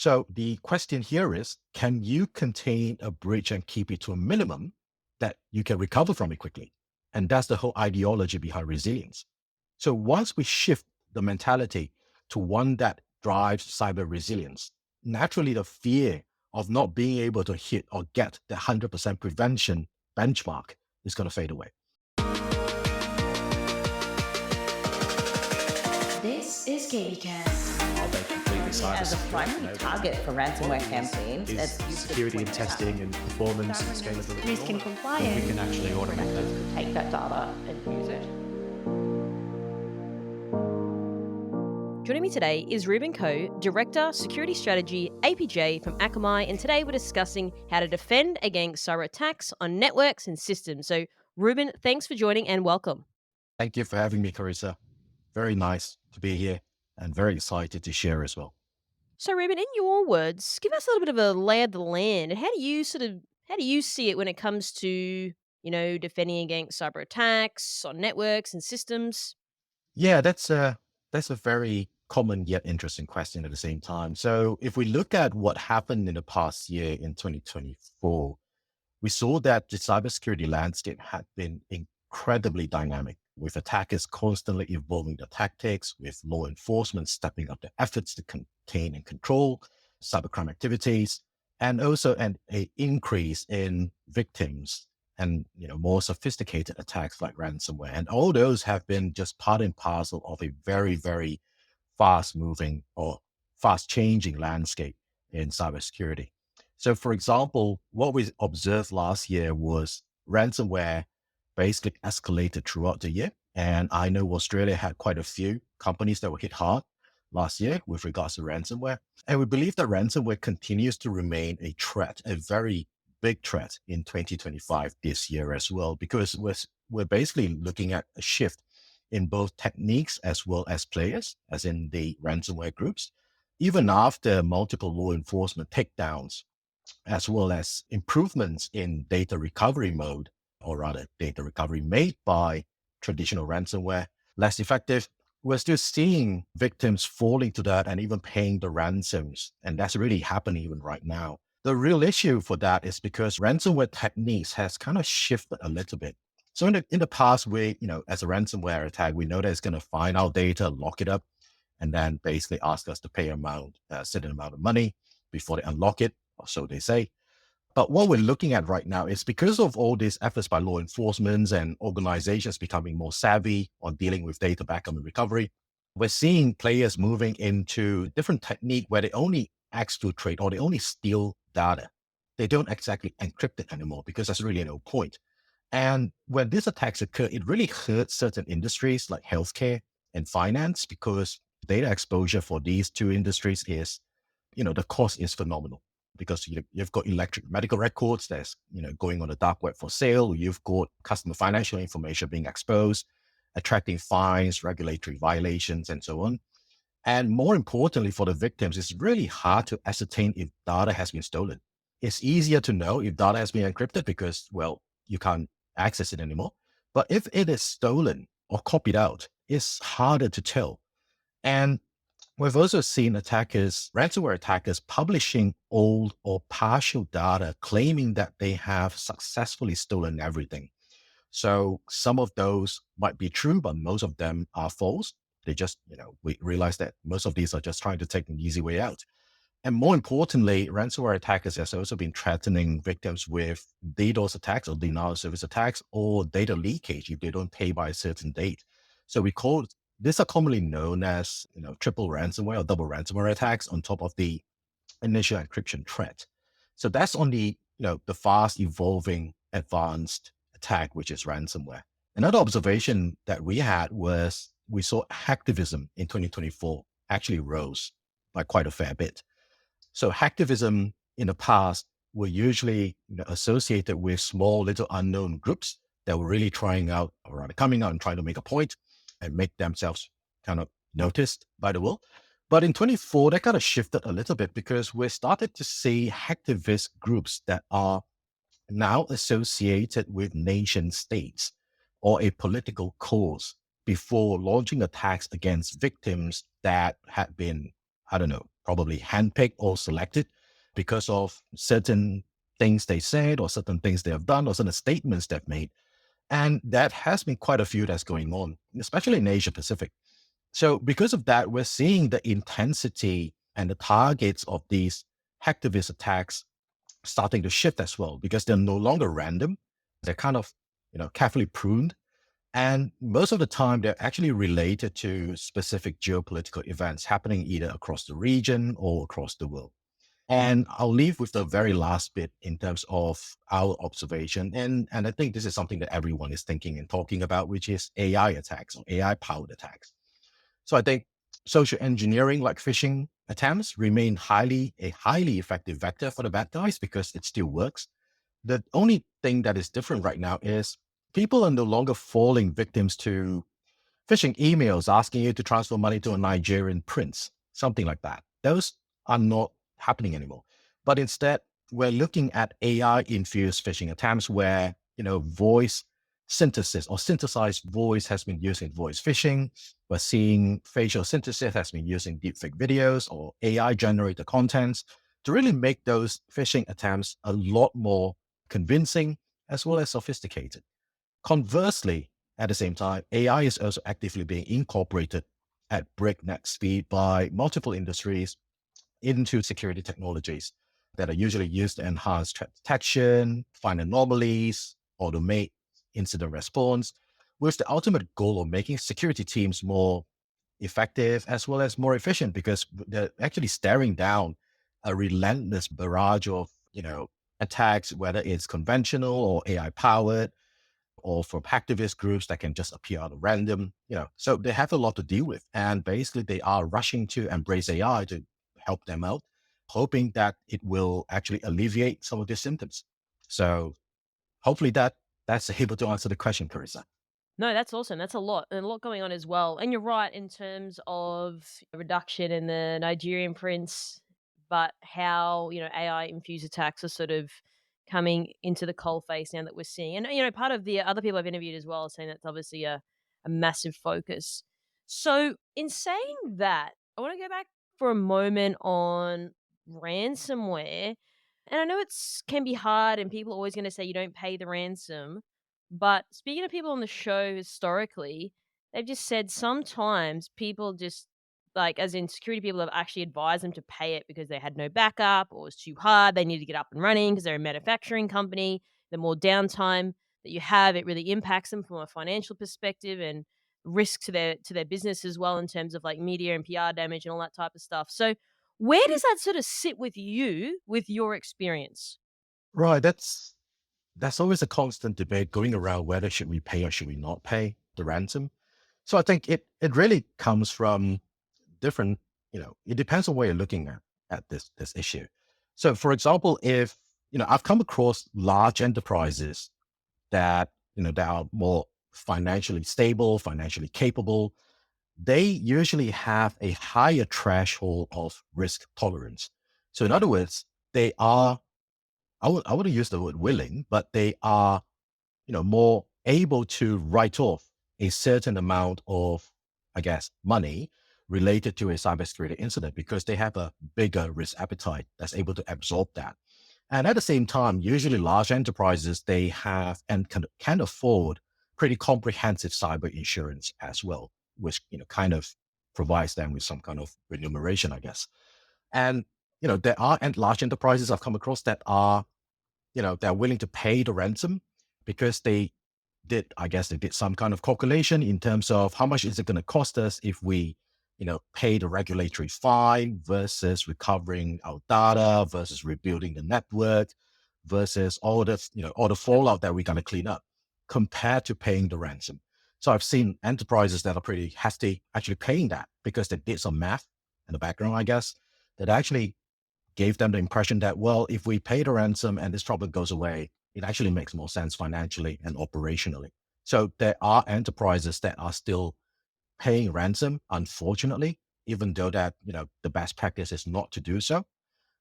So the question here is, can you contain a breach and keep it to a minimum that you can recover from it quickly? And that's the whole ideology behind resilience. So once we shift the mentality to one that drives cyber resilience, naturally the fear of not being able to hit or get the 100% prevention benchmark is going to fade away. This is KBcast. Are they completely As a cybersecure? primary target for ransomware campaigns, Is as used to security and point testing and performance and scalability Risk and compliance. we can actually automate that. to take that data and use it. Joining me today is Reuben Koh, Director, Security Strategy APJ from Akamai, and today we're discussing how to defend against cyber attacks on networks and systems. So, Reuben, thanks for joining and welcome. Thank you for having me, Carissa. Very nice to be here and very excited to share as well. So, Reuben, in your words, give us a little bit of a lay of the land. And how do you see it when it comes to, defending against cyber attacks on networks and systems? Yeah, that's a very common yet interesting question at the same time. So if we look at what happened in the past year in 2024, we saw that the cybersecurity landscape had been incredibly dynamic, with attackers constantly evolving their tactics, with law enforcement stepping up their efforts to contain and control cybercrime activities, and also an increase in victims and more sophisticated attacks like ransomware. And all those have been just part and parcel of a very, very fast moving or fast changing landscape in cybersecurity. So, for example, what we observed last year was ransomware basically escalated throughout the year. And I know Australia had quite a few companies that were hit hard last year with regards to ransomware. And we believe that ransomware continues to remain a threat, a very big threat in 2025 this year as well, because we're basically looking at a shift in both techniques as well as players, as in the ransomware groups, even after multiple law enforcement takedowns, as well as improvements in data recovery mode, or rather data recovery made by traditional ransomware less effective. We're still seeing victims falling to that and even paying the ransoms. And that's really happening even right now. The real issue for that is because ransomware techniques has kind of shifted a little bit. So in the past, as a ransomware attack, we know that it's going to find our data, lock it up, and then basically ask us to pay a certain amount of money before they unlock it, or so they say. But what we're looking at right now is, because of all these efforts by law enforcement and organizations becoming more savvy on dealing with data backup and recovery, we're seeing players moving into different technique where they only exfiltrate or they only steal data. They don't exactly encrypt it anymore because there's really no point. And when these attacks occur, it really hurts certain industries like healthcare and finance, because data exposure for these two industries is, the cost is phenomenal, because you've got electric medical records that's, going on the dark web for sale. You've got customer financial information being exposed, attracting fines, regulatory violations, and so on. And more importantly, for the victims, it's really hard to ascertain if data has been stolen. It's easier to know if data has been encrypted because, well, you can't access it anymore. But if it is stolen or copied out, it's harder to tell. And we've also seen ransomware attackers publishing old or partial data, claiming that they have successfully stolen everything. So some of those might be true, but most of them are false. They just, we realize that most of these are just trying to take an easy way out. And more importantly, ransomware attackers has also been threatening victims with DDoS attacks or denial of service attacks, or data leakage if they don't pay by a certain date. So these are commonly known as, triple ransomware or double ransomware attacks on top of the initial encryption threat. So that's on the fast evolving advanced attack, which is ransomware. Another observation that we had was we saw hacktivism in 2024 actually rose by quite a fair bit. So hacktivism in the past were usually associated with small little unknown groups that were really trying out, or rather coming out and trying to make a point and make themselves kind of noticed by the world. But in 24, that kind of shifted a little bit, because we started to see hacktivist groups that are now associated with nation states or a political cause before launching attacks against victims that had been, I don't know, probably handpicked or selected because of certain things they said or certain things they have done or certain statements they've made. And that has been quite a few that's going on, especially in Asia Pacific. So because of that, we're seeing the intensity and the targets of these hacktivist attacks starting to shift as well, because they're no longer random. They're kind of, carefully pruned. And most of the time, they're actually related to specific geopolitical events happening either across the region or across the world. And I'll leave with the very last bit in terms of our observation. And I think this is something that everyone is thinking and talking about, which is AI attacks or AI powered attacks. So I think social engineering like phishing attempts remain a highly effective vector for the bad guys because it still works. The only thing that is different right now is people are no longer falling victims to phishing emails asking you to transfer money to a Nigerian prince, something like that. Those are not happening anymore. But instead, we're looking at AI-infused phishing attempts where, voice synthesis or synthesized voice has been used in voice phishing. We're seeing facial synthesis has been used in deepfake videos or AI-generated contents to really make those phishing attempts a lot more convincing as well as sophisticated. Conversely, at the same time, AI is also actively being incorporated at breakneck speed by multiple industries into security technologies that are usually used to enhance threat detection, find anomalies, automate incident response, with the ultimate goal of making security teams more effective as well as more efficient because they're actually staring down a relentless barrage of, attacks, whether it's conventional or AI powered or from hacktivist groups that can just appear out of random, so they have a lot to deal with. And basically they are rushing to embrace AI to help them out, hoping that it will actually alleviate some of the symptoms. So hopefully that's able to answer the question, Carissa. No, that's awesome. That's a lot, and a lot going on as well. And you're right in terms of a reduction in the Nigerian prince, but how AI infused attacks are sort of coming into the coal face now that we're seeing. And part of the other people I've interviewed as well are saying that's obviously a massive focus. So, in saying that, I want to go back for a moment on ransomware. And I know it's can be hard, and people are always going to say you don't pay the ransom. But speaking to people on the show historically, they've just said sometimes people just like, as in security people have actually advised them to pay it because they had no backup or it was too hard. They need to get up and running because they're a manufacturing company. The more downtime that you have, it really impacts them from a financial perspective and risk to their business as well in terms of like media and PR damage and all that type of stuff. So where does that sort of sit with you with your experience? Right. That's always a constant debate going around whether should we pay or should we not pay the ransom. So I think it really comes from different, it depends on where you're looking at this issue. So for example, if, I've come across large enterprises that, that are more financially stable, financially capable, they usually have a higher threshold of risk tolerance. So in other words, they are, I wouldn't use the word willing, but they are, more able to write off a certain amount of, I guess, money related to a cybersecurity incident because they have a bigger risk appetite that's able to absorb that. And at the same time, usually large enterprises, they have and can afford pretty comprehensive cyber insurance as well, which, kind of provides them with some kind of remuneration, I guess. And, there are large enterprises I've come across that are, they're willing to pay the ransom because I guess they did some kind of calculation in terms of how much is it going to cost us if we, pay the regulatory fine versus recovering our data versus rebuilding the network versus all the fallout that we're going to clean up compared to paying the ransom. So I've seen enterprises that are pretty hefty actually paying that because they did some math in the background, I guess, that actually gave them the impression that, well, if we pay the ransom and this problem goes away, it actually makes more sense financially and operationally. So there are enterprises that are still paying ransom, unfortunately, even though that, the best practice is not to do so.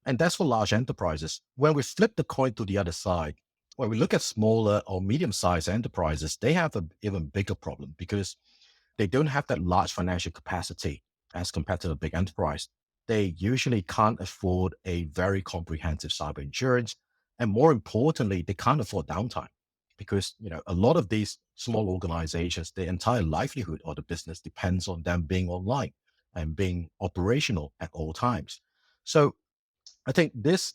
And that's for large enterprises. When we flip the coin to the other side, when we look at smaller or medium-sized enterprises, they have an even bigger problem because they don't have that large financial capacity as compared to a big enterprise. they usually can't afford a very comprehensive cyber insurance. And more importantly, they can't afford downtime because, a lot of these small organizations, their entire livelihood of the business depends on them being online and being operational at all times. So I think this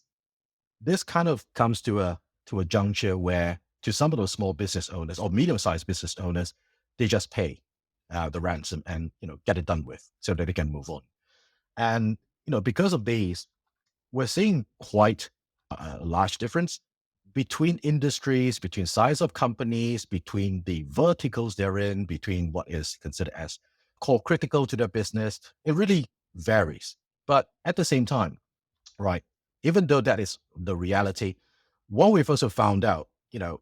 kind of comes to a juncture where to some of those small business owners or medium-sized business owners, they just pay the ransom and get it done with so that they can move on. And because of these, we're seeing quite a large difference between industries, between size of companies, between the verticals they're in, between what is considered as core critical to their business. It really varies. But at the same time, right, even though that is the reality, what we've also found out,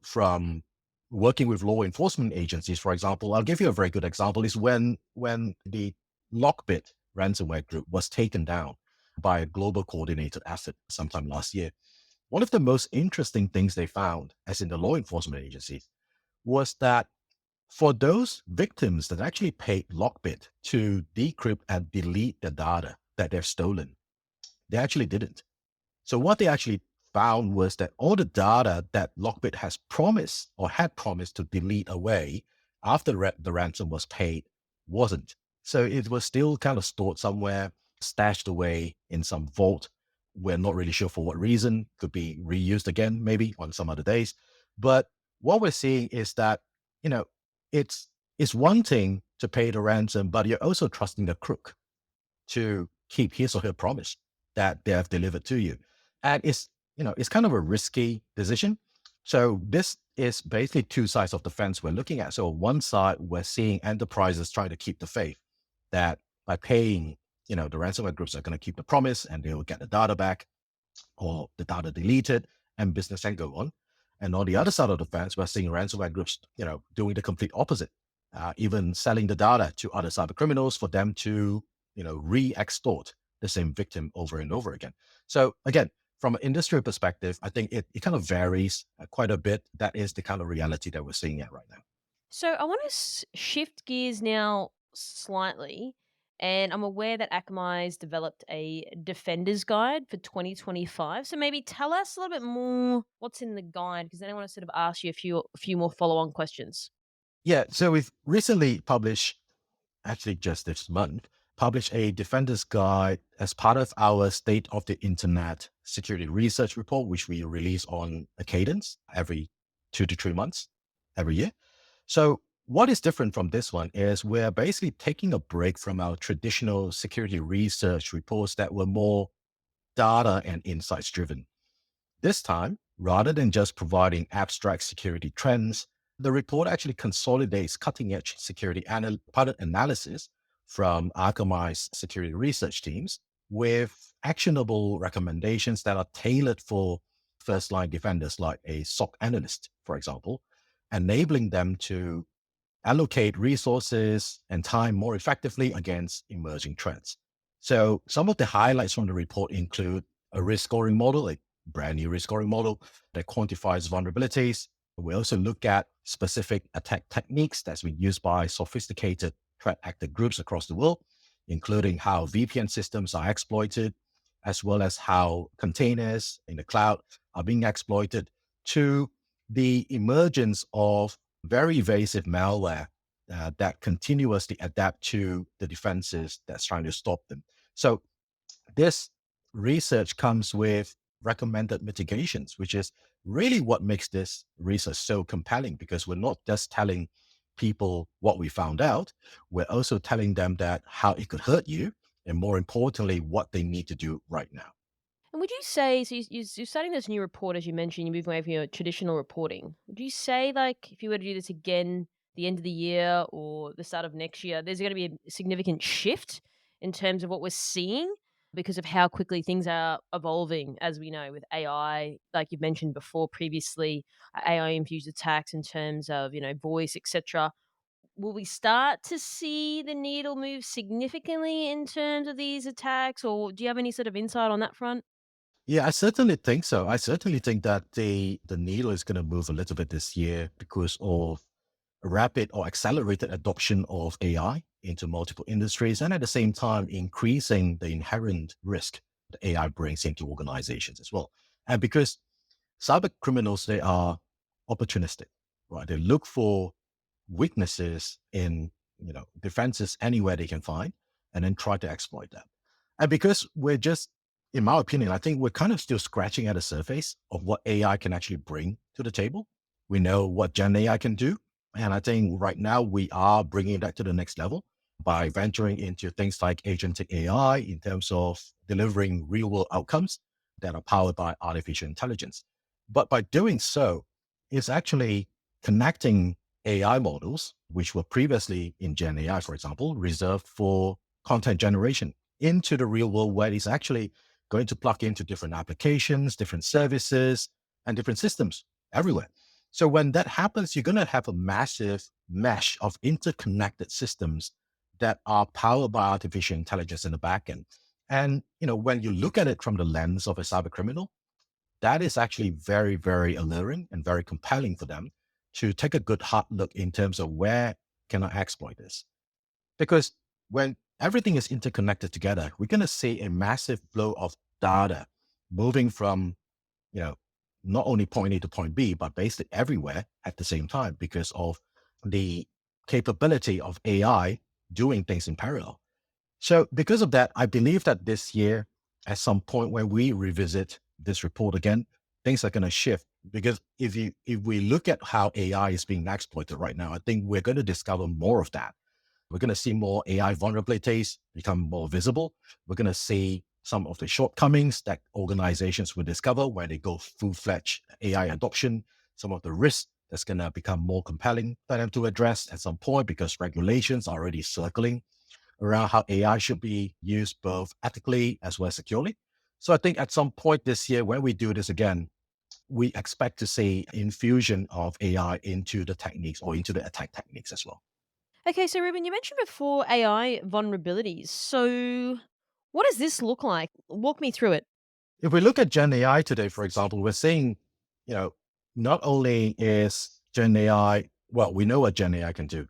from working with law enforcement agencies, for example, I'll give you a very good example, is when the Lockbit ransomware group was taken down by a global coordinated effort sometime last year. One of the most interesting things they found, as in the law enforcement agencies, was that for those victims that actually paid Lockbit to decrypt and delete the data that they've stolen, they actually didn't. So what they actually found was that all the data that Lockbit has promised or had promised to delete away after the ransom was paid wasn't. So it was still kind of stored somewhere, stashed away in some vault. We're not really sure for what reason. Could be reused again, maybe on some other days. But what we're seeing is that, you know, it's it's one thing to pay the ransom, but you're also trusting the crook to keep his or her promise that they have delivered to you. And it's kind of a risky decision. So this is basically two sides of the fence we're looking at. So on one side, we're seeing enterprises trying to keep the faith that by paying, the ransomware groups are going to keep the promise and they will get the data back or the data deleted and business can go on. And on the other side of the fence, we're seeing ransomware groups, doing the complete opposite, even selling the data to other cyber criminals for them to, re-extort the same victim over and over again. So again, from an industry perspective, I think it kind of varies quite a bit. That is the kind of reality that we're seeing at right now. So I want to shift gears now slightly. And I'm aware that Akamai's developed a defender's guide for 2025. So maybe tell us a little bit more what's in the guide, because then I want to sort of ask you a few more follow-on questions. Yeah, so we've recently published, actually just this month, published a defender's guide as part of our State of the Internet Security Research Report, which we release on a cadence every 2 to 3 months every year. So what is different from this one is we're basically taking a break from our traditional security research reports that were more data and insights driven. This time, rather than just providing abstract security trends, the report actually consolidates cutting edge security product analysis from Akamai's security research teams with actionable recommendations that are tailored for first line defenders like a SOC analyst, for example, enabling them to allocate resources and time more effectively against emerging threats. So some of the highlights from the report include a risk scoring model, a brand new risk scoring model that quantifies vulnerabilities. We also look at specific attack techniques that's been used by sophisticated threat actor groups across the world, including how VPN systems are exploited, as well as how containers in the cloud are being exploited, to the emergence of very evasive malware that continuously adapt to the defenses that's trying to stop them. So this research comes with recommended mitigations, which is really what makes this research so compelling, because we're not just telling people what we found out, we're also telling them that how it could hurt you, and more importantly, what they need to do right now. And would you say, so you're starting this new report, as you mentioned, you're moving away from your traditional reporting. Would you say, like, if you were to do this again, the end of the year or the start of next year, there's going to be a significant shift in terms of what we're seeing because of how quickly things are evolving, as we know, with AI, like you've mentioned before previously, AI infused attacks in terms of, voice, etc. Will we start to see the needle move significantly in terms of these attacks, or do you have any sort of insight on that front? Yeah, I certainly think so. I certainly think that the needle is going to move a little bit this year because of rapid or accelerated adoption of AI. into multiple industries, and at the same time, increasing the inherent risk that AI brings into organizations as well. And because cyber criminals, they are opportunistic, right? They look for weaknesses in defenses anywhere they can find, and then try to exploit that. And because we're just, in my opinion, I think we're kind of still scratching at the surface of what AI can actually bring to the table. We know what Gen AI can do, and I think right now we are bringing that to the next level by venturing into things like agentic AI in terms of delivering real world outcomes that are powered by artificial intelligence. But by doing so, it's actually connecting AI models, which were previously in Gen AI, for example, reserved for content generation, into the real world where it's actually going to plug into different applications, different services, and different systems everywhere. So when that happens, you're going to have a massive mesh of interconnected systems that are powered by artificial intelligence in the back end. And when you look at it from the lens of a cyber criminal, that is actually very, very alluring and very compelling for them to take a good hard look in terms of where can I exploit this. Because when everything is interconnected together, we're going to see a massive flow of data moving from, you know, not only point A to point B, but basically everywhere at the same time because of the capability of AI doing things in parallel. So because of that, I believe that this year, at some point when we revisit this report again, things are going to shift. Because if we look at how AI is being exploited right now, I think we're going to discover more of that. We're going to see more AI vulnerabilities become more visible. We're going to see some of the shortcomings that organizations will discover where they go full-fledged AI adoption, some of the risks that's going to become more compelling for them to address at some point because regulations are already circling around how AI should be used both ethically as well as securely. So I think at some point this year, when we do this again, we expect to see infusion of AI into the techniques or into the attack techniques as well. Okay, so Ruben, you mentioned before AI vulnerabilities. So what does this look like? Walk me through it. If we look at Gen AI today, for example, we're seeing, you know, not only is Gen AI, well, we know what Gen AI can do,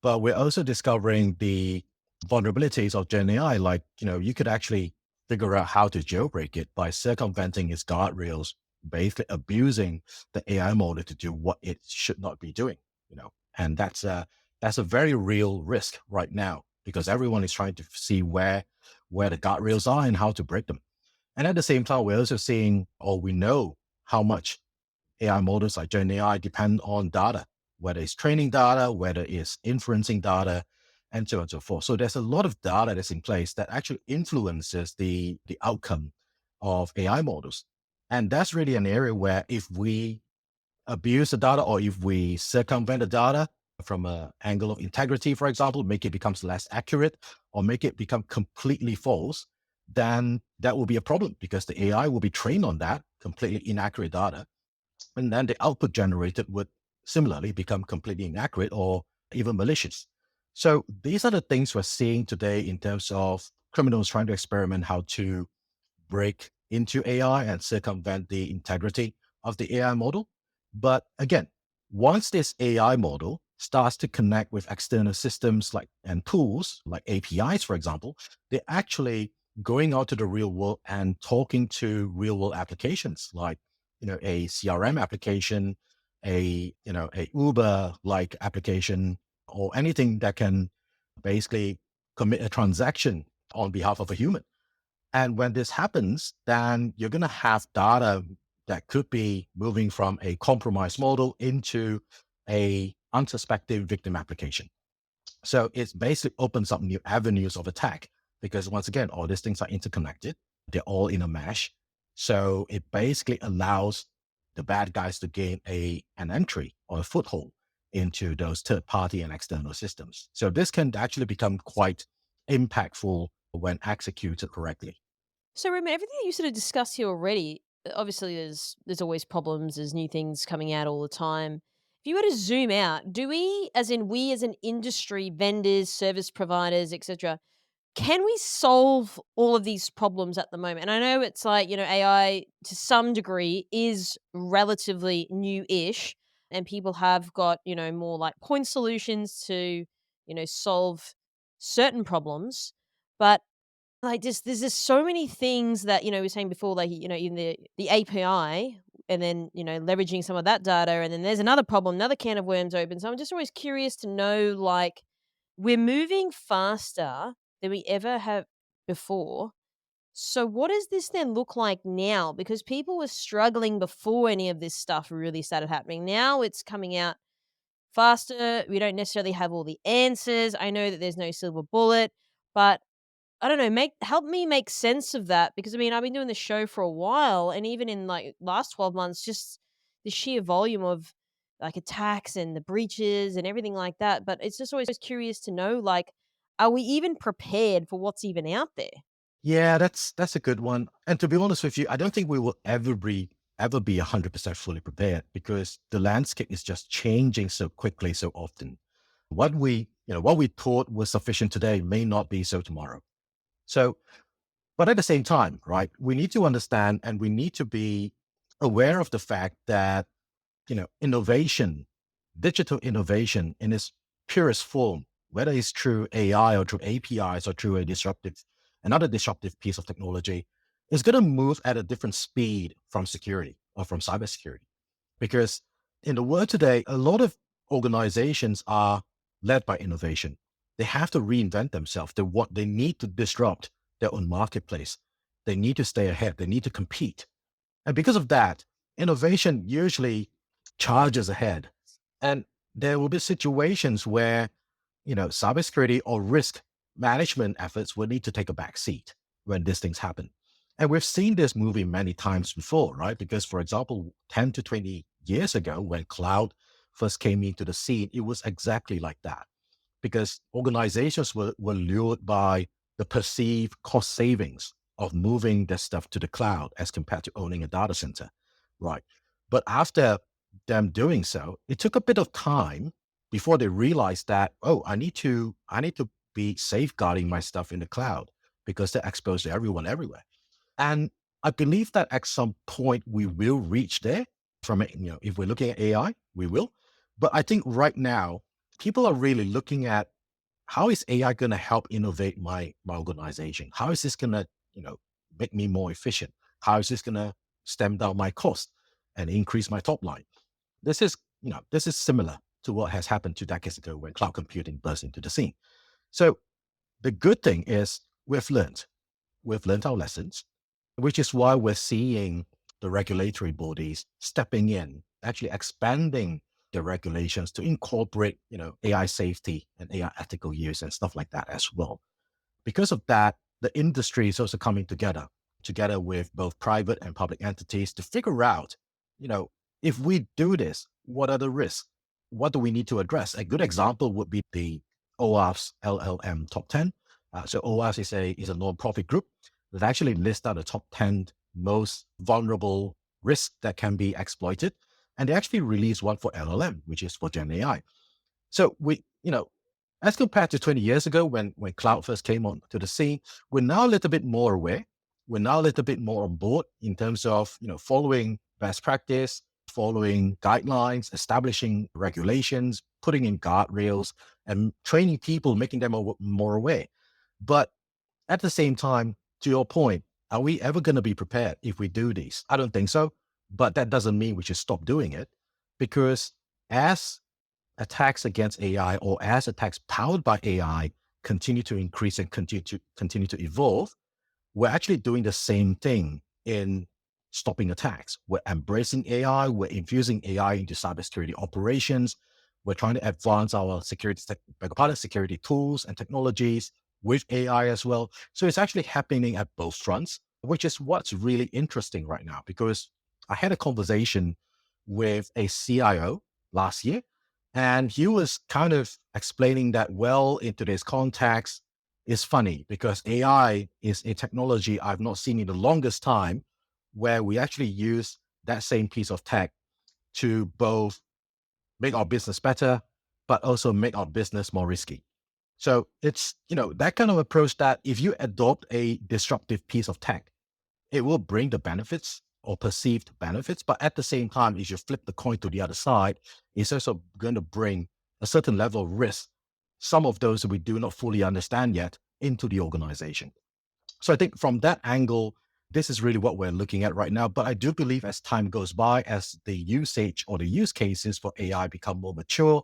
but we're also discovering the vulnerabilities of Gen AI. Like, you could actually figure out how to jailbreak it by circumventing its guardrails, basically abusing the AI model to do what it should not be doing, and that's a very real risk right now because everyone is trying to see where the guardrails are and how to break them. And at the same time, we're also seeing, or we know how much AI models like Gen AI depend on data, whether it's training data, whether it's inferencing data, and so on and so forth. So there's a lot of data that's in place that actually influences the outcome of AI models. And that's really an area where if we abuse the data or if we circumvent the data from an angle of integrity, for example, make it becomes less accurate or make it become completely false, then that will be a problem because the AI will be trained on that completely inaccurate data and then the output generated would similarly become completely inaccurate or even malicious. So these are the things we're seeing today in terms of criminals trying to experiment how to break into AI and circumvent the integrity of the AI model. But again, once this AI model starts to connect with external systems like and tools like APIs, for example, they're actually going out to the real world and talking to real world applications like a CRM application, a Uber like application, or anything that can basically commit a transaction on behalf of a human. And when this happens, then you're going to have data that could be moving from a compromised model into a unsuspecting victim application. So it basically opens up new avenues of attack because once again, all these things are interconnected. They're all in a mesh. So it basically allows the bad guys to gain an entry or a foothold into those third party and external systems. So this can actually become quite impactful when executed correctly. So Ruben, everything that you sort of discussed here already, obviously there's always problems, there's new things coming out all the time. If you were to zoom out, do we as an industry, vendors, service providers, etc., can we solve all of these problems at the moment? And I know it's like, AI to some degree is relatively new-ish and people have got, more like point solutions to, solve certain problems, but like there's just so many things that, we were saying before, like, in the API, and then, leveraging some of that data, and then there's another problem, another can of worms open. So I'm just always curious to know, like, we're moving faster than we ever have before. So what does this then look like now? Because people were struggling before any of this stuff really started happening. Now it's coming out faster. We don't necessarily have all the answers. I know that there's no silver bullet, but I don't know, help me make sense of that, because I mean, I've been doing the show for a while, and even in like last 12 months, just the sheer volume of like attacks and the breaches and everything like that. But it's just always curious to know, like, are we even prepared for what's even out there? Yeah, that's a good one. And to be honest with you, I don't think we will ever be 100% fully prepared because the landscape is just changing so quickly, so often. What we thought was sufficient today may not be so tomorrow. So, but at the same time, right, we need to understand and we need to be aware of the fact that, innovation, digital innovation in its purest form, whether it's through AI or through APIs or through another disruptive piece of technology, is going to move at a different speed from security or from cybersecurity. Because in the world today, a lot of organizations are led by innovation. They have to reinvent themselves. They need to disrupt their own marketplace. They need to stay ahead. They need to compete. And because of that, innovation usually charges ahead. And there will be situations where, cybersecurity or risk management efforts will need to take a back seat when these things happen. And we've seen this movie many times before, right? Because, for example, 10 to 20 years ago, when cloud first came into the scene, it was exactly like that. Because organizations were lured by the perceived cost savings of moving their stuff to the cloud as compared to owning a data center, right? But after them doing so, it took a bit of time before they realized that, oh, I need to be safeguarding my stuff in the cloud because they're exposed to everyone everywhere. And I believe that at some point we will reach there from it. If we're looking at AI, we will. But I think right now, people are really looking at how is AI going to help innovate my organization? How is this going to, make me more efficient? How is this going to stem down my cost and increase my top line? This is similar to what has happened 2 decades ago when cloud computing burst into the scene. So the good thing is we've learned our lessons, which is why we're seeing the regulatory bodies stepping in, actually expanding the regulations to incorporate, AI safety and AI ethical use and stuff like that as well. Because of that, the industry is also coming together with both private and public entities to figure out, if we do this, what are the risks? What do we need to address? A good example would be the OAuth's LLM top 10. So OAuth is a non-profit group that actually lists out the top 10 most vulnerable risks that can be exploited. And they actually released one for LLM, which is for Gen AI. So as compared to 20 years ago when cloud first came on to the scene, we're now a little bit more aware. We're now a little bit more on board in terms of, following best practice, following guidelines, establishing regulations, putting in guardrails, and training people, making them more aware. But at the same time, to your point, are we ever going to be prepared if we do this? I don't think so. But that doesn't mean we should stop doing it, because as attacks against AI or as attacks powered by AI continue to increase and continue to evolve, we're actually doing the same thing in stopping attacks. We're embracing AI. We're infusing AI into cybersecurity operations. We're trying to advance our security tools and technologies with AI as well. So it's actually happening at both fronts, which is what's really interesting right now, because I had a conversation with a CIO last year, and he was kind of explaining that, well, in today's context, it's funny because AI is a technology I've not seen in the longest time where we actually use that same piece of tech to both make our business better, but also make our business more risky. So it's, that kind of approach that if you adopt a disruptive piece of tech, it will bring the benefits or perceived benefits. But at the same time, if you flip the coin to the other side, it's also going to bring a certain level of risk some of those that we do not fully understand yet into the organization. So I think from that angle, this is really what we're looking at right now. But I do believe as time goes by, as the usage or the use cases for AI become more mature,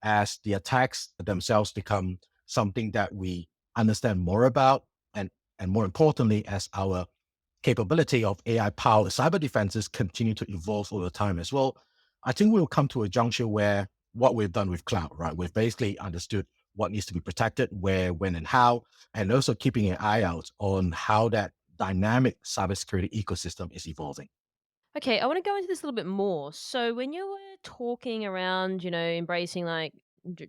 as the attacks themselves become something that we understand more about, and more importantly, as our capability of AI-powered cyber defenses continue to evolve over time as well, I think we'll come to a juncture where what we've done with cloud, right? We've basically understood what needs to be protected, where, when, and how, and also keeping an eye out on how that dynamic cybersecurity ecosystem is evolving. Okay, I want to go into this a little bit more. So, when you were talking around, embracing like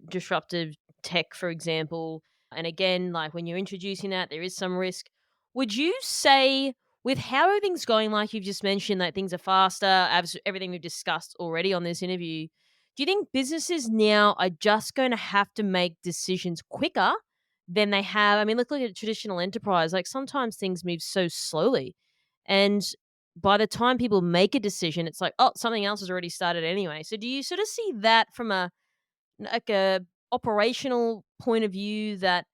disruptive tech, for example, and again, like when you're introducing that, there is some risk. Would you say, with how everything's going, like you've just mentioned, that things are faster, everything we've discussed already on this interview, do you think businesses now are just going to have to make decisions quicker than they have? I mean, look at traditional enterprise. Like sometimes things move so slowly. And by the time people make a decision, it's like, oh, something else has already started anyway. So do you sort of see that from a operational point of view that,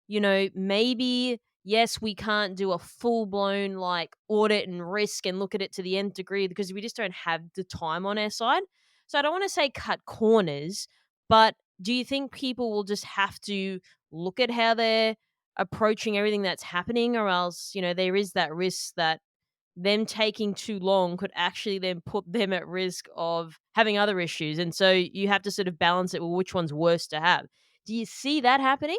maybe yes, we can't do a full blown like audit and risk and look at it to the nth degree because we just don't have the time on our side. So I don't want to say cut corners, but do you think people will just have to look at how they're approaching everything that's happening, or else, there is that risk that them taking too long could actually then put them at risk of having other issues. And so you have to sort of balance it with which one's worse to have. Do you see that happening?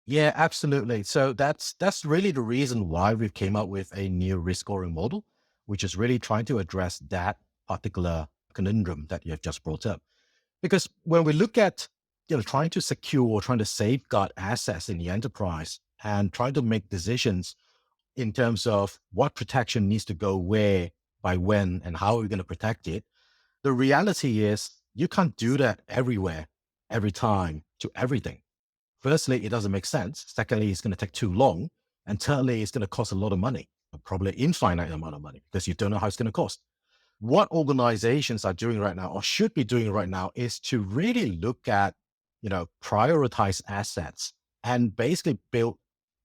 Yeah, absolutely. So that's really the reason why we've came up with a new risk scoring model, which is really trying to address that particular conundrum that you have just brought up. Because when we look at trying to secure or trying to safeguard assets in the enterprise and trying to make decisions in terms of what protection needs to go where, by when, and how are we going to protect it, the reality is you can't do that everywhere, every time, to everything. Firstly, it doesn't make sense. Secondly, it's going to take too long. And thirdly, it's going to cost a lot of money, probably infinite amount of money, because you don't know how it's going to cost. What organizations are doing right now or should be doing right now is to really look at, prioritize assets and basically build,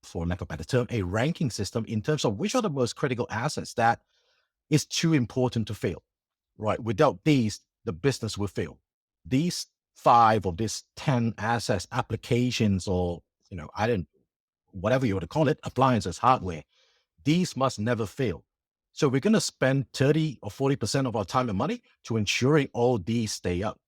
for lack of a better term, a ranking system in terms of which are the most critical assets that is too important to fail, right? Without these, the business will fail. These 5 or these 10 assets, applications, or, I don't, whatever you want to call it, appliances, hardware, these must never fail. So we're going to spend 30 or 40% of our time and money to ensuring all these stay up.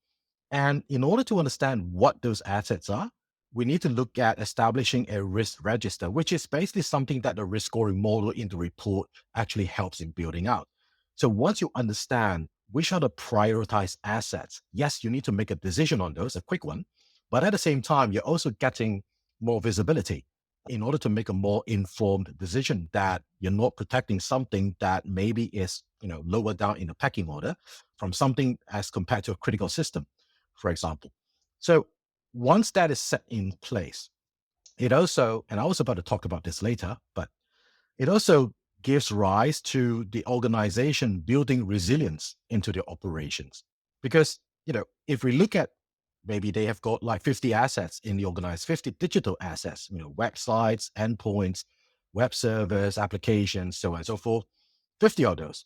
And in order to understand what those assets are, we need to look at establishing a risk register, which is basically something that the risk scoring model in the report actually helps in building out. So once you understand which are the prioritized assets, yes, you need to make a decision on those, a quick one, but at the same time, you're also getting more visibility in order to make a more informed decision that you're not protecting something that maybe is, lower down in the pecking order from something as compared to a critical system, for example. So once that is set in place, it also, and I was about to talk about this later, but it also gives rise to the organization building resilience into their operations. Because, if we look at maybe they have got like 50 assets in the organized, 50 digital assets, websites, endpoints, web servers, applications, so on and so forth, 50 of those.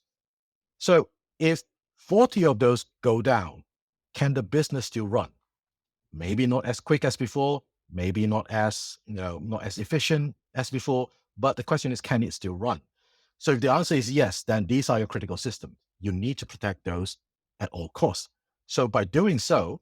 So if 40 of those go down, can the business still run? Maybe not as quick as before, maybe not as, not as efficient as before, but the question is, can it still run? So if the answer is yes, then these are your critical systems. You need to protect those at all costs. So by doing so,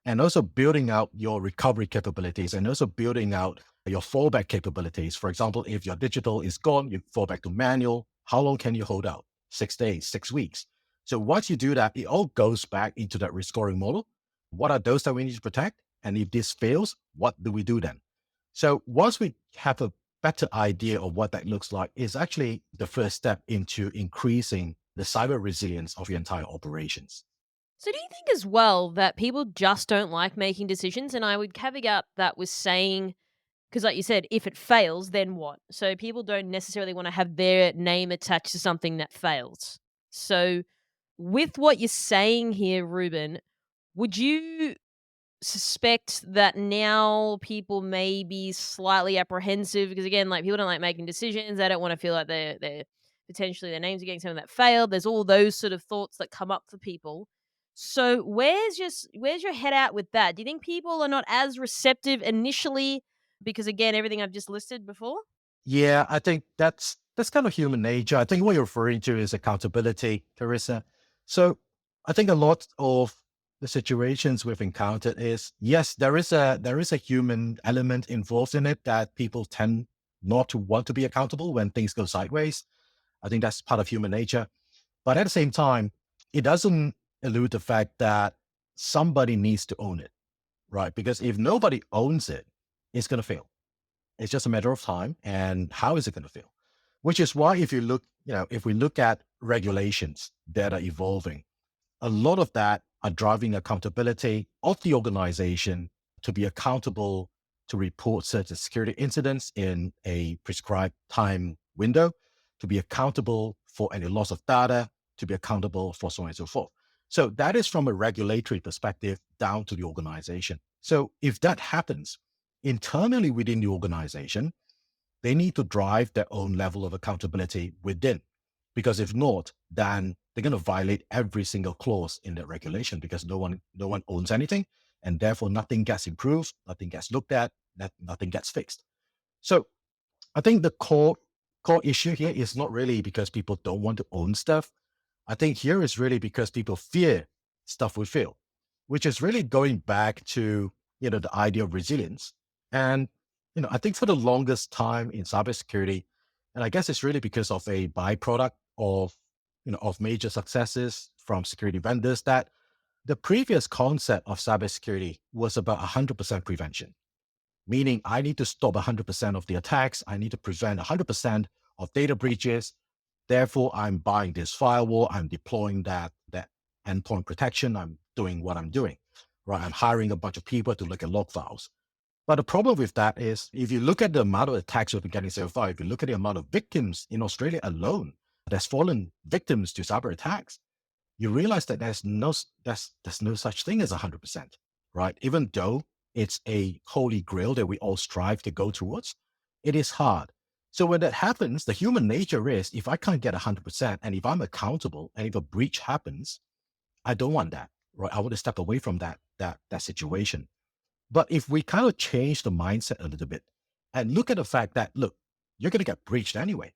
and also building out your recovery capabilities and also building out your fallback capabilities. For example, if your digital is gone, you fall back to manual. How long can you hold out? 6 days, 6 weeks. So once you do that, it all goes back into that risk scoring model. What are those that we need to protect? And if this fails, what do we do then? So once we have a better idea of what that looks like, is actually the first step into increasing the cyber resilience of your entire operations. So do you think as well that people just don't like making decisions? And I would caveat that with saying, because like you said, if it fails, then what? So people don't necessarily want to have their name attached to something that fails. So with what you're saying here, Ruben, would you suspect that now people may be slightly apprehensive because again, like people don't like making decisions. They don't want to feel like they're potentially their names are getting something that failed. There's all those sort of thoughts that come up for people. So where's your head at with that? Do you think people are not as receptive initially because again, everything I've just listed before? Yeah, I think that's kind of human nature. I think what you're referring to is accountability, Carissa. So I think a lot of the situations we've encountered is yes, there is a human element involved in it that people tend not to want to be accountable when things go sideways. I think that's part of human nature. But at the same time, it doesn't elude the fact that somebody needs to own it, right? Because if nobody owns it, it's going to fail. It's just a matter of time. And how is it going to fail? Which is why if you look, if we look at regulations that are evolving, a lot of that are driving accountability of the organization to be accountable to report certain security incidents in a prescribed time window, to be accountable for any loss of data, to be accountable for so on and so forth. So that is from a regulatory perspective down to the organization. So if that happens internally within the organization, they need to drive their own level of accountability within. Because if not, then they're going to violate every single clause in that regulation because no one owns anything, and therefore nothing gets improved, nothing gets looked at, nothing gets fixed. So I think the core issue here is not really because people don't want to own stuff. I think here is really because people fear stuff will fail, which is really going back to the idea of resilience. And I think for the longest time in cybersecurity, and I guess it's really because of a byproduct of major successes from security vendors that the previous concept of cybersecurity was about 100% prevention, meaning I need to stop 100% of the attacks. I need to prevent 100% of data breaches. Therefore, I'm buying this firewall. I'm deploying that endpoint protection. I'm doing what I'm doing, right? I'm hiring a bunch of people to look at log files. But the problem with that is if you look at the amount of attacks we've been getting so far, if you look at the amount of victims in Australia alone that's fallen victims to cyber attacks, you realize that there's no such thing as 100%, right? Even though it's a holy grail that we all strive to go towards, it is hard. So when that happens, the human nature is if I can't get 100% and if I'm accountable and if a breach happens, I don't want that, right? I want to step away from that situation. But if we kind of change the mindset a little bit and look at the fact that, look, you're going to get breached anyway.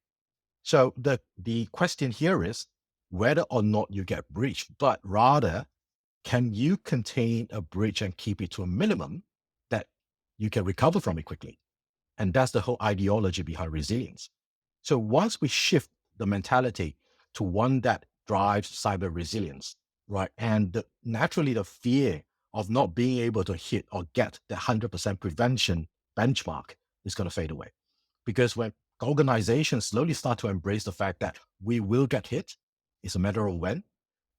So the question here is whether or not you get breached, but rather, can you contain a breach and keep it to a minimum that you can recover from it quickly? And that's the whole ideology behind resilience. So once we shift the mentality to one that drives cyber resilience, right? And naturally the fear of not being able to hit or get the 100% prevention benchmark is going to fade away. Because when organizations slowly start to embrace the fact that we will get hit, it's a matter of when,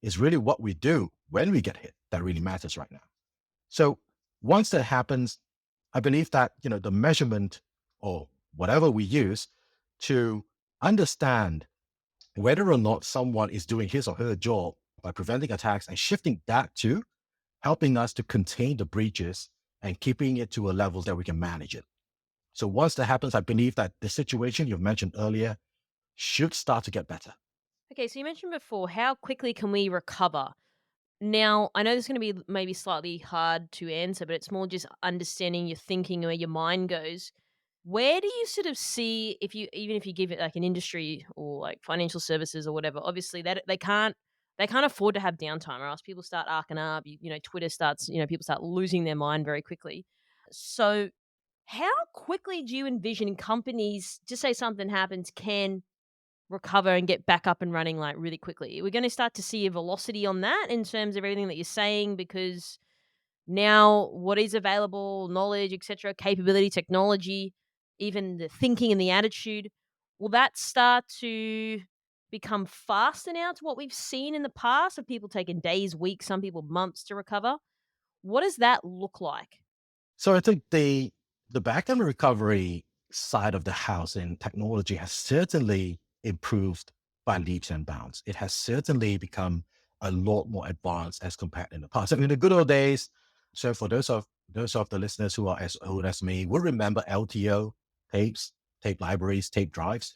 it's really what we do when we get hit that really matters right now. So once that happens, I believe that, the measurement or whatever we use to understand whether or not someone is doing his or her job by preventing attacks and shifting that to helping us to contain the breaches and keeping it to a level that we can manage it. So once that happens, I believe that the situation you've mentioned earlier should start to get better. Okay, so you mentioned before, how quickly can we recover? Now, I know this is going to be maybe slightly hard to answer, but it's more just understanding your thinking, where your mind goes. Where do you sort of see if you even if you give it like an industry or like financial services or whatever, obviously that they can't afford to have downtime or else people start arcing up, Twitter starts, people start losing their mind very quickly. So, how quickly do you envision companies, just say something happens, can recover and get back up and running like really quickly? We're going to start to see a velocity on that in terms of everything that you're saying because now what is available, knowledge, etc., capability, technology, even the thinking and the attitude, will that start to become faster now to what we've seen in the past of people taking days, weeks, some people months to recover? What does that look like? So I think the backend recovery side of the house in technology has certainly improved by leaps and bounds. It has certainly become a lot more advanced as compared in the past. I mean, in the good old days, So for those of the listeners who are as old as me, will remember LTO tapes, tape libraries, tape drives.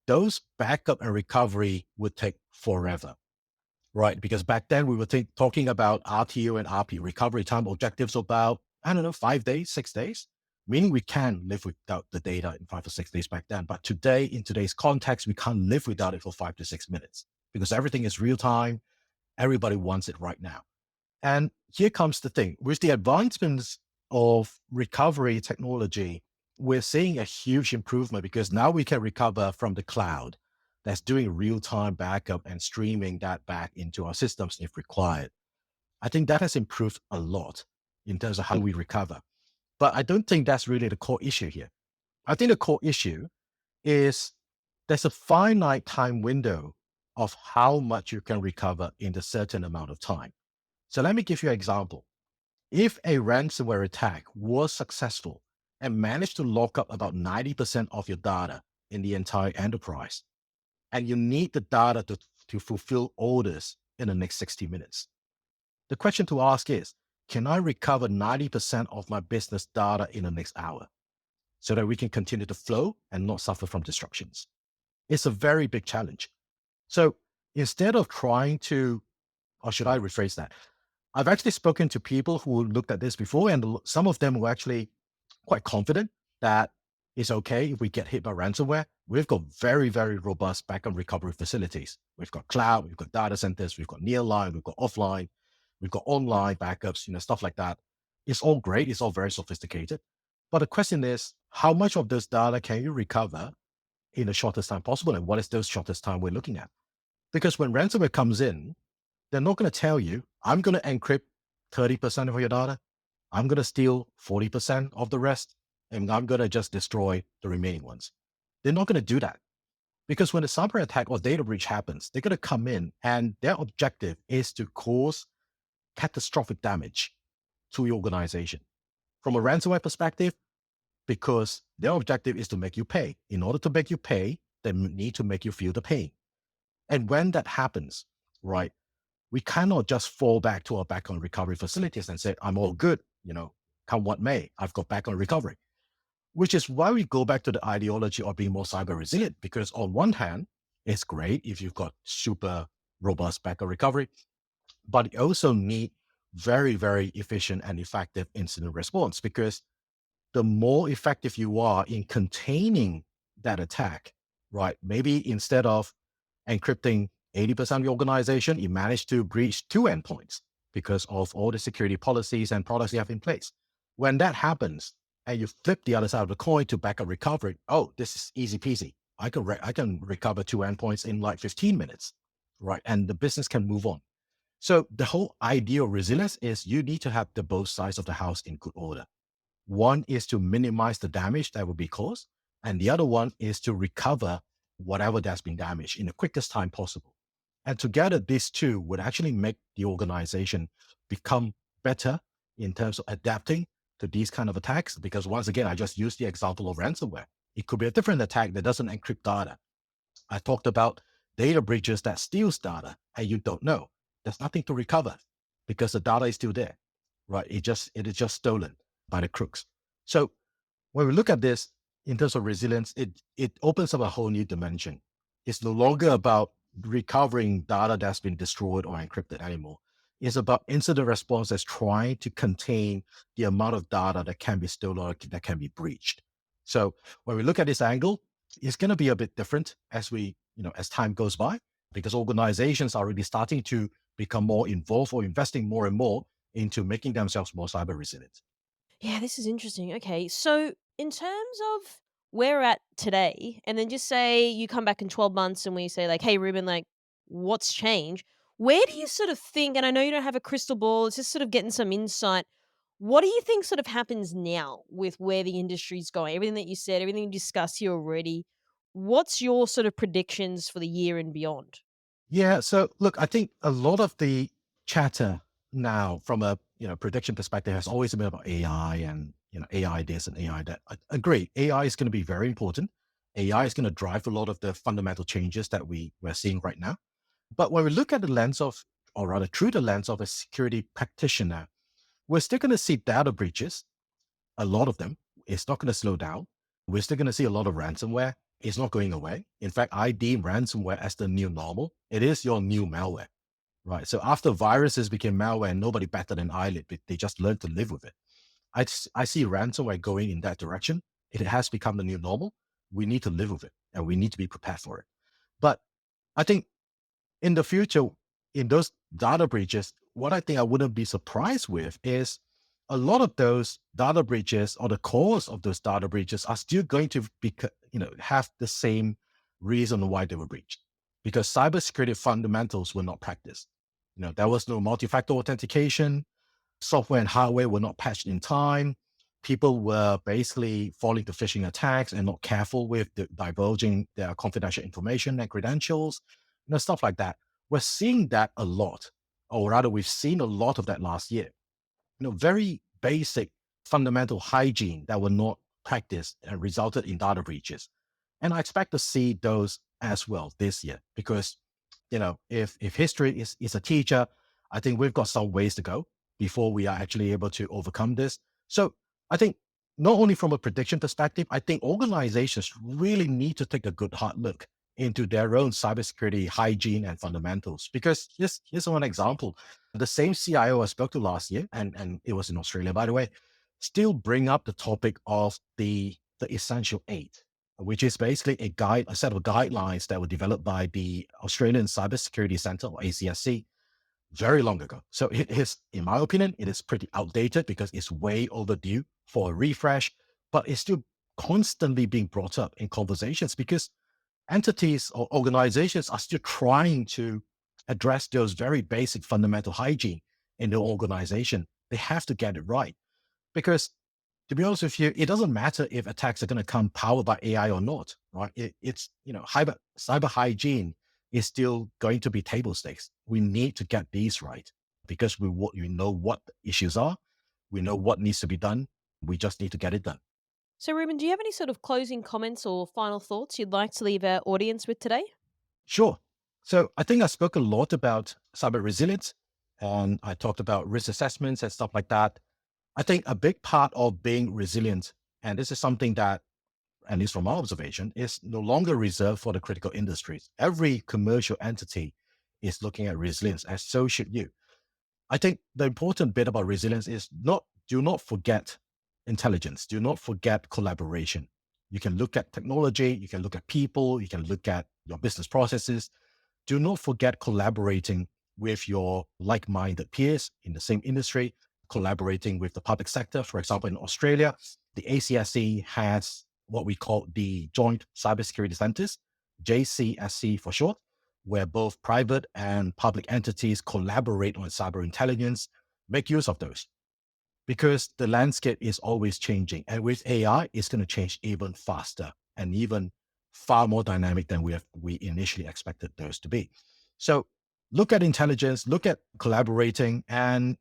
Those backup and recovery would take forever, right? Because back then we were talking about RTO and RP, recovery time objectives, about, I don't know, 5 days, 6 days, meaning we can live without the data in 5 or 6 days back then. But today, in today's context, we can't live without it for 5 to 6 minutes because everything is real time. Everybody wants it right now. And here comes the thing. With the advancements of recovery technology, we're seeing a huge improvement because now we can recover from the cloud that's doing real-time backup and streaming that back into our systems if required. I think that has improved a lot in terms of how we recover. But I don't think that's really the core issue here. I think the core issue is there's a finite time window of how much you can recover in a certain amount of time. So let me give you an example. If a ransomware attack was successful and managed to lock up about 90% of your data in the entire enterprise, and you need the data to fulfill orders in the next 60 minutes, the question to ask is, can I recover 90% of my business data in the next hour so that we can continue to flow and not suffer from disruptions? It's a very big challenge. So instead of trying to, or should I rephrase that? I've actually spoken to people who looked at this before, and some of them were actually quite confident that it's okay if we get hit by ransomware. We've got very, very robust backup recovery facilities. We've got cloud, we've got data centers, we've got nearline, we've got offline, we've got online backups, stuff like that. It's all great. It's all very sophisticated. But the question is, how much of this data can you recover in the shortest time possible? And what is those shortest time we're looking at? Because when ransomware comes in, they're not going to tell you, I'm going to encrypt 30% of your data. I'm going to steal 40% of the rest, and I'm going to just destroy the remaining ones. They're not going to do that because when a cyber attack or data breach happens, they're going to come in and their objective is to cause catastrophic damage to your organization. From a ransomware perspective, because their objective is to make you pay. In order to make you pay, they need to make you feel the pain. And when that happens, right, we cannot just fall back to our backup recovery facilities and say, I'm all good, come what may, I've got backup recovery, which is why we go back to the ideology of being more cyber resilient. Because on one hand, it's great if you've got super robust backup recovery, but you also need very, very efficient and effective incident response, because the more effective you are in containing that attack, right? Maybe instead of encrypting 80% of the organization, you manage to breach 2 endpoints because of all the security policies and products you have in place. When that happens and you flip the other side of the coin to backup recovery, oh, this is easy peasy. I can recover 2 endpoints in like 15 minutes, right? And the business can move on. So the whole idea of resilience is you need to have the both sides of the house in good order. One is to minimize the damage that will be caused, and the other one is to recover whatever that's been damaged in the quickest time possible. And together, these two would actually make the organization become better in terms of adapting to these kind of attacks. Because once again, I just used the example of ransomware. It could be a different attack that doesn't encrypt data. I talked about data breaches that steals data and you don't know. There's nothing to recover because the data is still there, right? It is just stolen by the crooks. So when we look at this in terms of resilience, it opens up a whole new dimension. It's no longer about recovering data that's been destroyed or encrypted anymore. It's about incident response that's trying to contain the amount of data that can be stolen or that can be breached. So when we look at this angle, it's going to be a bit different as as time goes by, because organizations are really starting to become more involved or investing more and more into making themselves more cyber resilient. Yeah, this is interesting. Okay, so in terms of where we're at today, and then just say you come back in 12 months and we say, like, hey, Ruben, like, what's changed? Where do you sort of think, and I know you don't have a crystal ball, it's just sort of getting some insight. What do you think sort of happens now with where the industry's going? Everything that you said, everything you discussed here already. What's your sort of predictions for the year and beyond? Yeah. So look, I think a lot of the chatter now from a prediction perspective has always been about AI and AI this and AI that. I agree. AI is going to be very important. AI is going to drive a lot of the fundamental changes that we're seeing right now. But when we look at the lens of, or rather through the lens of a security practitioner, we're still going to see data breaches, a lot of them. It's not going to slow down. We're still going to see a lot of ransomware. It's not going away. In fact, I deem ransomware as the new normal. It is your new malware, right? So after viruses became malware, and nobody better than Eyelid, they just learned to live with it. I see ransomware going in that direction. It has become the new normal. We need to live with it, and we need to be prepared for it. But I think in the future, in those data breaches, what I think I wouldn't be surprised with is a lot of those data breaches or the cause of those data breaches are still going to be, have the same reason why they were breached, because cybersecurity fundamentals were not practiced. There was no multi-factor authentication, software and hardware were not patched in time. People were basically falling to phishing attacks and not careful with divulging their confidential information and credentials, stuff like that. We're seeing that a lot, or rather, we've seen a lot of that last year. Very basic fundamental hygiene that were not practiced and resulted in data breaches. And I expect to see those as well this year, because, if history is a teacher, I think we've got some ways to go before we are actually able to overcome this. So I think not only from a prediction perspective, I think organizations really need to take a good hard look into their own cybersecurity hygiene and fundamentals. Because here's one example. The same CIO I spoke to last year, and it was in Australia, by the way, still bring up the topic of the Essential 8, which is basically a set of guidelines that were developed by the Australian Cybersecurity Centre, or ACSC, very long ago. So it is, in my opinion, it is pretty outdated because it's way overdue for a refresh, but it's still constantly being brought up in conversations because entities or organizations are still trying to address those very basic fundamental hygiene in their organization. They have to get it right, because to be honest with you, it doesn't matter if attacks are going to come powered by AI or not, right? It's cyber hygiene is still going to be table stakes. We need to get these right because we know what the issues are. We know what needs to be done. We just need to get it done. So, Reuben, do you have any sort of closing comments or final thoughts you'd like to leave our audience with today? Sure. So I think I spoke a lot about cyber resilience, and I talked about risk assessments and stuff like that. I think a big part of being resilient, and this is something that, at least from my observation, is no longer reserved for the critical industries. Every commercial entity is looking at resilience, and so should you. I think the important bit about resilience is do not forget intelligence. Do not forget collaboration. You can look at technology, you can look at people, you can look at your business processes. Do not forget collaborating with your like-minded peers in the same industry, collaborating with the public sector. For example, in Australia, the ACSC has what we call the Joint Cybersecurity Centers, JCSC for short, where both private and public entities collaborate on cyber intelligence. Make use of those, because the landscape is always changing. And with AI, it's going to change even faster and even far more dynamic than we initially expected those to be. So look at intelligence, look at collaborating, and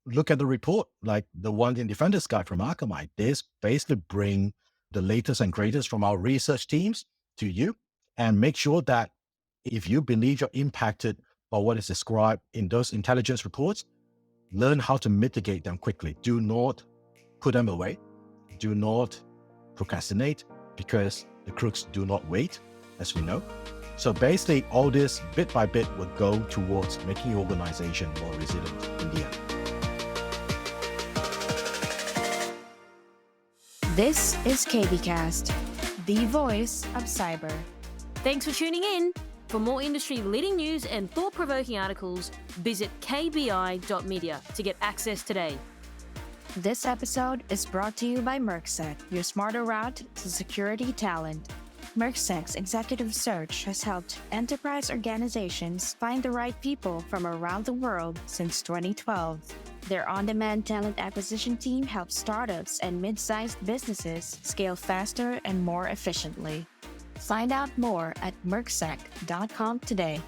look at the report like the one in Defender's Guide from Akamai. This basically bring the latest and greatest from our research teams to you, and make sure that if you believe you're impacted by what is described in those intelligence reports, learn how to mitigate them quickly. Do not put them away. Do not procrastinate, because the crooks do not wait, as we know. So basically, all this bit by bit will go towards making your organization more resilient in the end. This is KBcast, the voice of cyber. Thanks for tuning in. For more industry-leading news and thought-provoking articles, visit kbi.media to get access today. This episode is brought to you by Mercsec, your smarter route to security talent. Mercsec's executive search has helped enterprise organizations find the right people from around the world since 2012. Their on-demand talent acquisition team helps startups and mid-sized businesses scale faster and more efficiently. Find out more at mercsec.com today.